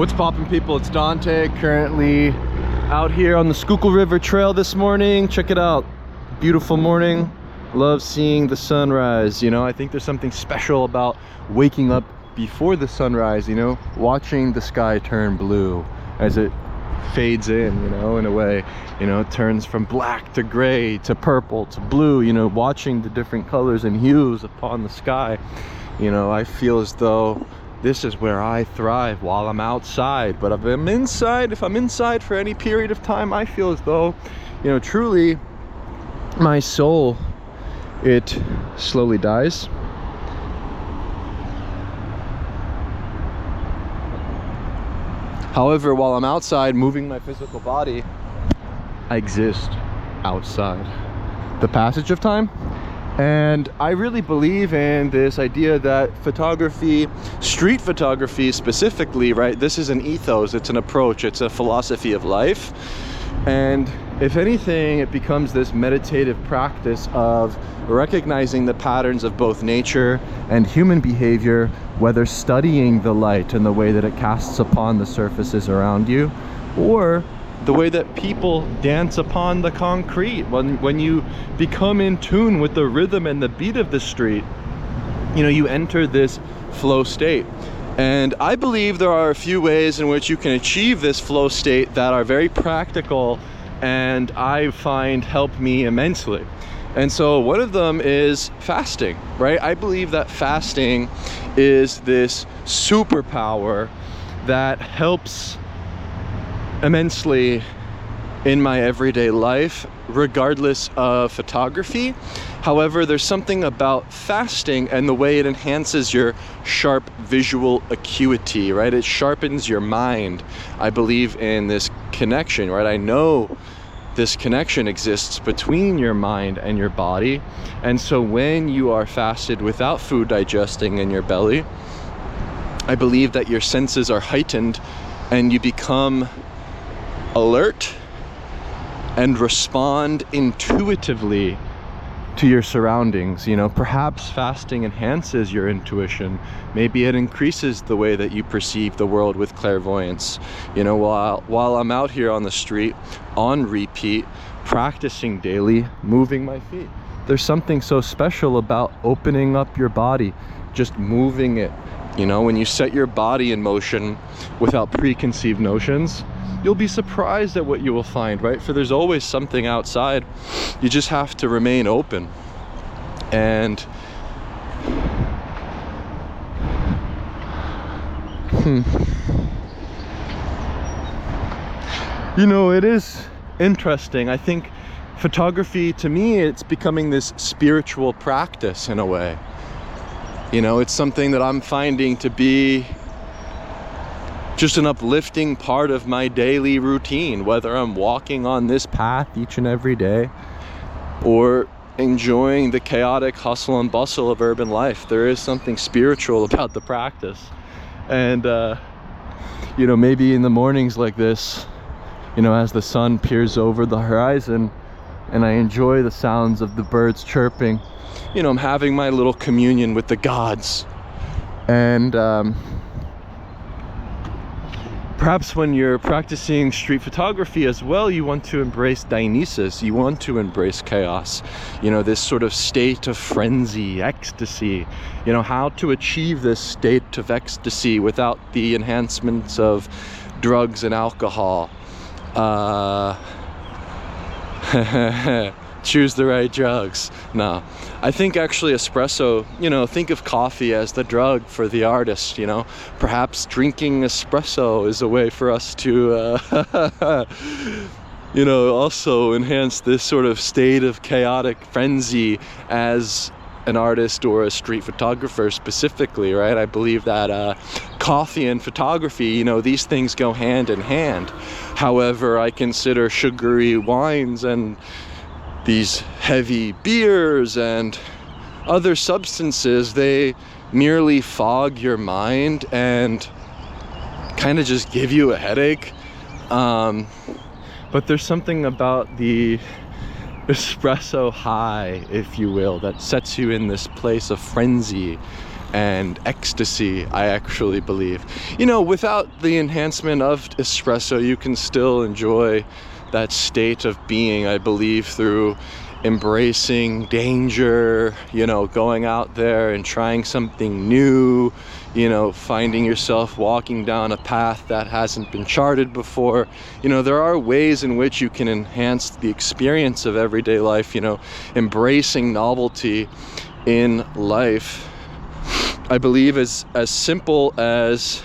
What's poppin', people? It's Dante, currently out here on the Schuylkill River Trail this morning. Check it out, beautiful morning. Love seeing the sunrise. You know, I think there's something special about waking up before the sunrise, you know, watching the sky turn blue as it fades in, you know, in a way, you know, it turns from black to gray to purple to blue, you know, watching the different colors and hues upon the sky. You know, I feel as though this is where I thrive while I'm outside. But if I'm inside for any period of time, I feel as though, you know, truly my soul, it slowly dies. However, while I'm outside moving my physical body, I exist outside the passage of time. And I really believe in this idea that photography, street photography specifically, right? This is an ethos, it's an approach, it's a philosophy of life. And if anything, it becomes this meditative practice of recognizing the patterns of both nature and human behavior, whether studying the light and the way that it casts upon the surfaces around you, or the way that people dance upon the concrete. When you become in tune with the rhythm and the beat of the street, you know, you enter this flow state. And I believe there are a few ways in which you can achieve this flow state that are very practical and I find help me immensely. And so one of them is fasting, right? I believe that fasting is this superpower that helps immensely in my everyday life, regardless of photography. However, there's something about fasting and the way it enhances your sharp visual acuity, right? It sharpens your mind. I believe in this connection, right? I know this connection exists between your mind and your body. And so when you are fasted without food digesting in your belly, I believe that your senses are heightened and you become alert and respond intuitively to your surroundings. You know, perhaps fasting enhances your intuition. Maybe it increases the way that you perceive the world with clairvoyance. You know, while I'm out here on the street on repeat, practicing daily, moving my feet, there's something so special about opening up your body, just moving it. You know, when you set your body in motion without preconceived notions, you'll be surprised at what you will find, right? For there's always something outside. You just have to remain open. And you know, it is interesting. I think photography, to me, it's becoming this spiritual practice in a way. You know, it's something that I'm finding to be just an uplifting part of my daily routine, whether I'm walking on this path each and every day or enjoying the chaotic hustle and bustle of urban life. There is something spiritual about the practice. And you know, maybe in the mornings like this, you know, as the sun peers over the horizon and I enjoy the sounds of the birds chirping, you know, I'm having my little communion with the gods. And perhaps when you're practicing street photography as well, you want to embrace Dionysus, you want to embrace chaos, you know, this sort of state of frenzy, ecstasy, you know, how to achieve this state of ecstasy without the enhancements of drugs and alcohol. Choose the right drugs. No, I think actually espresso, you know, think of coffee as the drug for the artist, you know. Perhaps drinking espresso is a way for us to, you know, also enhance this sort of state of chaotic frenzy as an artist or a street photographer specifically, right? I believe that coffee and photography, you know, these things go hand in hand. However, I consider sugary wines and these heavy beers and other substances, they merely fog your mind and kind of just give you a headache. But there's something about the espresso high, if you will, that sets you in this place of frenzy and ecstasy, I actually believe. You know, without the enhancement of espresso, you can still enjoy that state of being, I believe, through embracing danger, you know, going out there and trying something new, you know, finding yourself walking down a path that hasn't been charted before. You know, there are ways in which you can enhance the experience of everyday life, you know, embracing novelty in life. I believe as simple as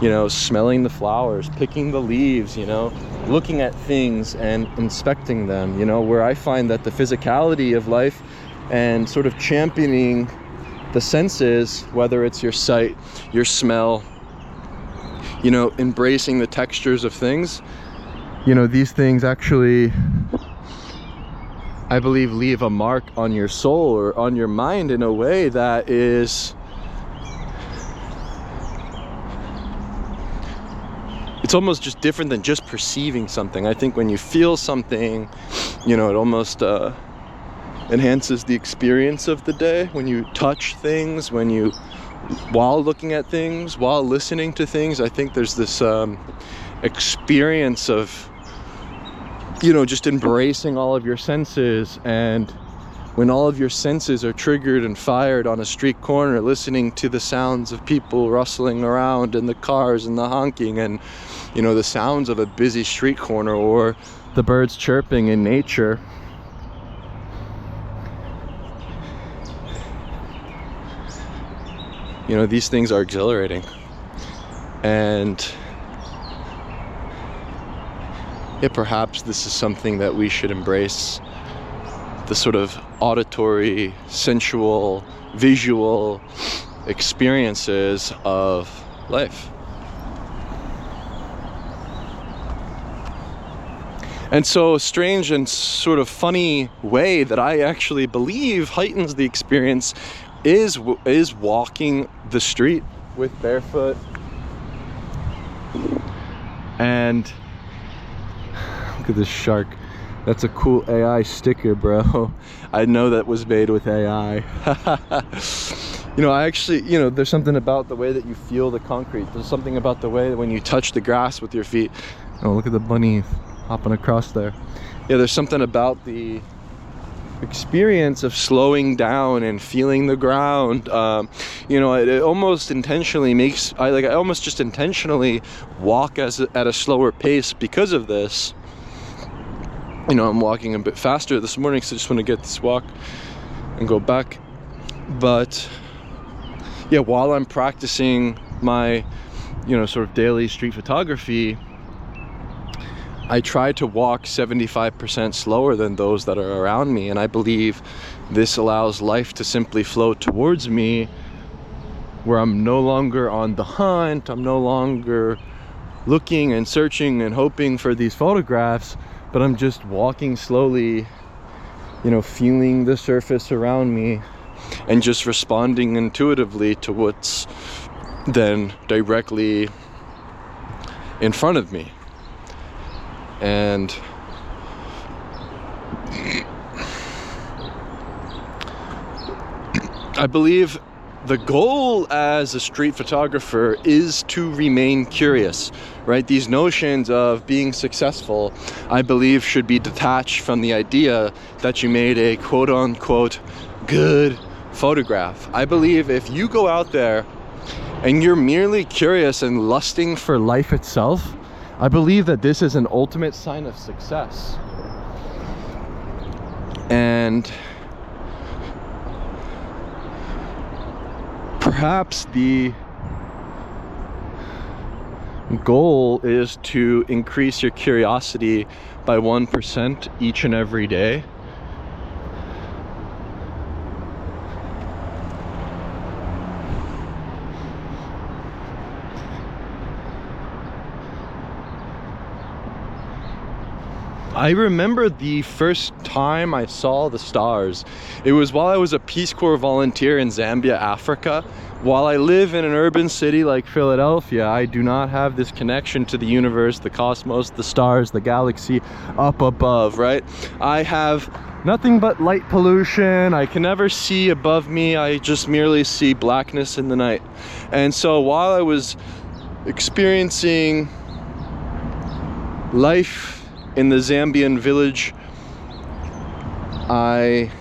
you know, smelling the flowers, picking the leaves, you know, looking at things and inspecting them, you know, where I find that the physicality of life and sort of championing the senses, whether it's your sight, your smell, you know, embracing the textures of things, you know, these things actually, I believe, leave a mark on your soul or on your mind in a way that is, it's almost just different than just perceiving something. I think when you feel something, you know, it almost enhances the experience of the day. When you touch things, when you, while looking at things, while listening to things, I think there's this experience of, you know, just embracing all of your senses. And when all of your senses are triggered and fired on a street corner, listening to the sounds of people rustling around and the cars and the honking and, you know, the sounds of a busy street corner or the birds chirping in nature, you know, these things are exhilarating. And yeah, perhaps this is something that we should embrace, the sort of auditory, sensual, visual experiences of life. And so a strange and sort of funny way that I actually believe heightens the experience is walking the street with barefoot. And look at this shark. That's a cool AI sticker, bro. I know that was made with AI. You know, I actually, you know, there's something about the way that you feel the concrete. There's something about the way that when you touch the grass with your feet. Oh, look at the bunny hopping across there. Yeah, there's something about the experience of slowing down and feeling the ground. You know, it almost intentionally makes, I almost just intentionally walk at a slower pace because of this. You know, I'm walking a bit faster this morning, so I just want to get this walk and go back. But yeah, while I'm practicing my, you know, sort of daily street photography, I try to walk 75% slower than those that are around me. And I believe this allows life to simply flow towards me, where I'm no longer on the hunt. I'm no longer looking and searching and hoping for these photographs, but I'm just walking slowly, you know, feeling the surface around me and just responding intuitively to what's then directly in front of me. And I believe the goal as a street photographer is to remain curious, right? These notions of being successful, I believe, should be detached from the idea that you made a quote-unquote good photograph. I believe if you go out there and you're merely curious and lusting for life itself, I believe that this is an ultimate sign of success. And perhaps the goal is to increase your curiosity by 1% each and every day. I remember the first time I saw the stars. It was while I was a Peace Corps volunteer in Zambia, Africa. While I live in an urban city like Philadelphia, I do not have this connection to the universe, the cosmos, the stars, the galaxy up above, right? I have nothing but light pollution. I can never see above me. I just merely see blackness in the night. And so while I was experiencing life in the Zambian village, I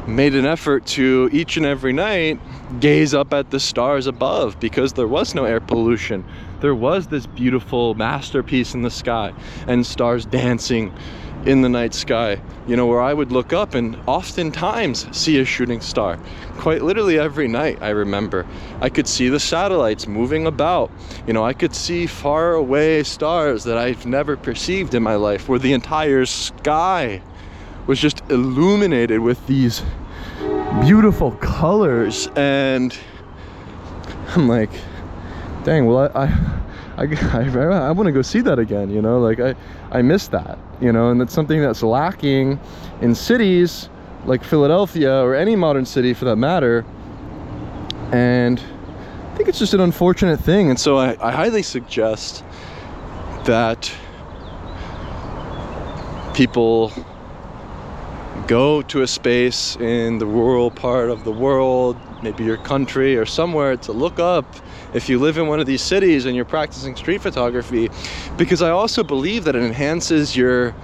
made an effort to each and every night gaze up at the stars above, because there was no air pollution. There was this beautiful masterpiece in the sky and stars dancing in the night sky, you know, where I would look up and oftentimes see a shooting star. Quite literally every night, I remember. I could see the satellites moving about. You know, I could see far away stars that I've never perceived in my life, where the entire sky was just illuminated with these beautiful colors. And I'm like, dang, well, I want to go see that again, you know, like I miss that, you know, and that's something that's lacking in cities like Philadelphia, or any modern city for that matter. And I think it's just an unfortunate thing. And so I highly suggest that people go to a space in the rural part of the world, maybe your country or somewhere, to look up if you live in one of these cities and you're practicing street photography, because I also believe that it enhances your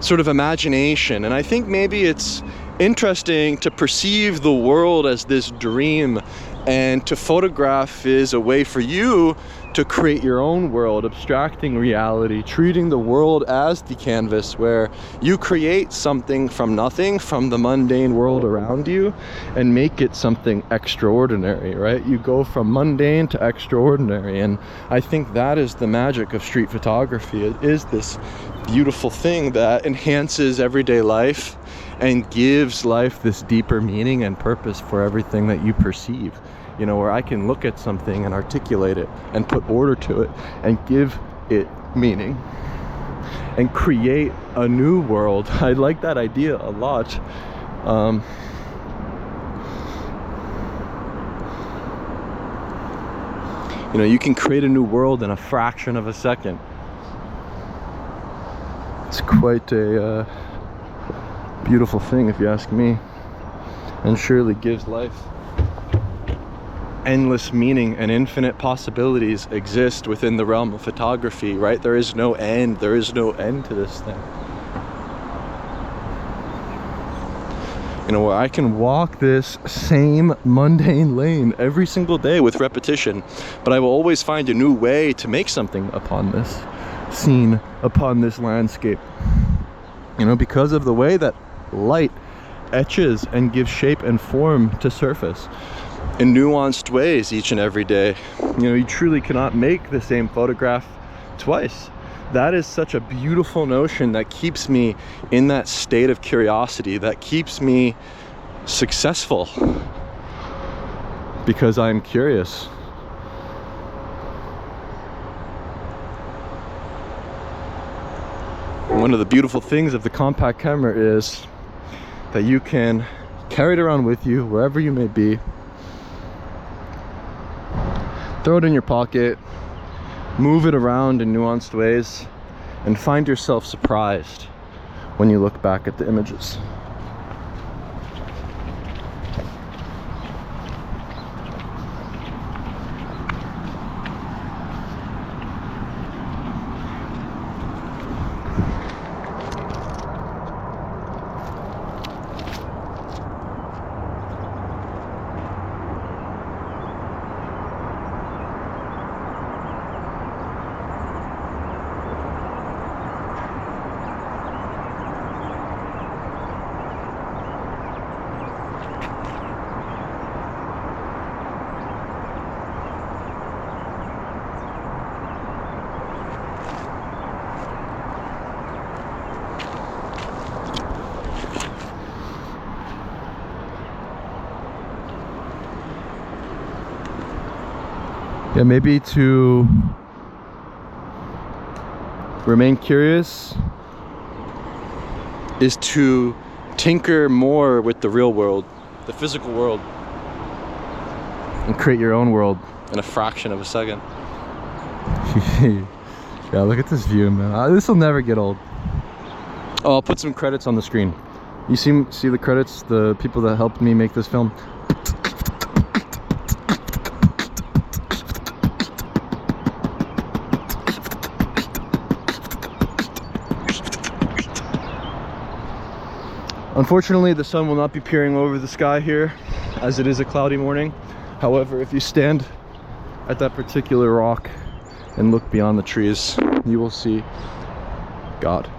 sort of imagination. And I think maybe it's interesting to perceive the world as this dream, and to photograph is a way for you to create your own world, abstracting reality, treating the world as the canvas where you create something from nothing, from the mundane world around you, and make it something extraordinary, right? You go from mundane to extraordinary. And I think that is the magic of street photography. It is this beautiful thing that enhances everyday life and gives life this deeper meaning and purpose for everything that you perceive. You know, where I can look at something and articulate it and put order to it and give it meaning and create a new world. I like that idea a lot. You know, you can create a new world in a fraction of a second. It's quite a beautiful thing, if you ask me, and surely gives life endless meaning, and infinite possibilities exist within the realm of photography, right? There is no end. There is no end to this thing. You know, where I can walk this same mundane lane every single day with repetition, but I will always find a new way to make something upon this scene, upon this landscape. You know, because of the way that light etches and gives shape and form to surface in nuanced ways each and every day. You know, you truly cannot make the same photograph twice. That is such a beautiful notion that keeps me in that state of curiosity, that keeps me successful, because I'm curious. One of the beautiful things of the compact camera is that you can carry it around with you wherever you may be. Throw it in your pocket, move it around in nuanced ways, and find yourself surprised when you look back at the images. Yeah, maybe to remain curious is to tinker more with the real world, the physical world, and create your own world in a fraction of a second. Yeah, look at this view, man. This will never get old. Oh, I'll put some credits on the screen. You see the credits, the people that helped me make this film. Unfortunately, the sun will not be peering over the sky here, as it is a cloudy morning. However, if you stand at that particular rock and look beyond the trees, you will see God.